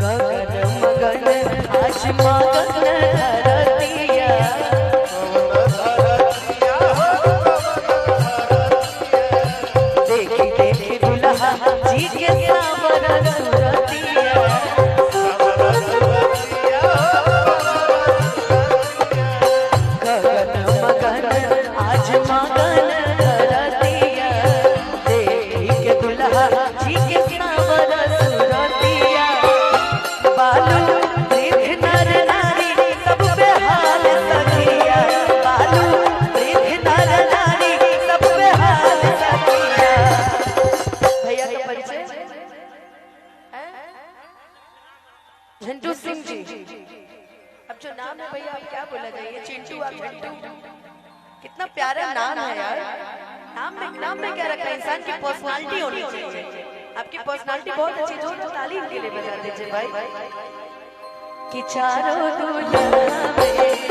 गगन मगन आज मगन धरतिया देखी देखी दुल्हा जी के सावर सुरतिया गगन मगन आज मगन धरतिया देखी के दुल्हा जी के सावर सुरतिया बालू देख नर नारी सब पे हाल सखिया बालू देख नर नारी सब पे हाल सखिया। भैया का परिचय झंटू सिंह जी। अब जो नाम है भैया अब क्या बोला जाए, चिंटू और झंटू कितना प्यारा नाम है यार। नाम में क्या रखा है, इंसान की पर्सनालिटी होनी चाहिए। आपकी पर्सनालिटी बहुत अच्छी, जो ताली इनके लिए बजा दीजिए भाई। कि चारों दुनिया में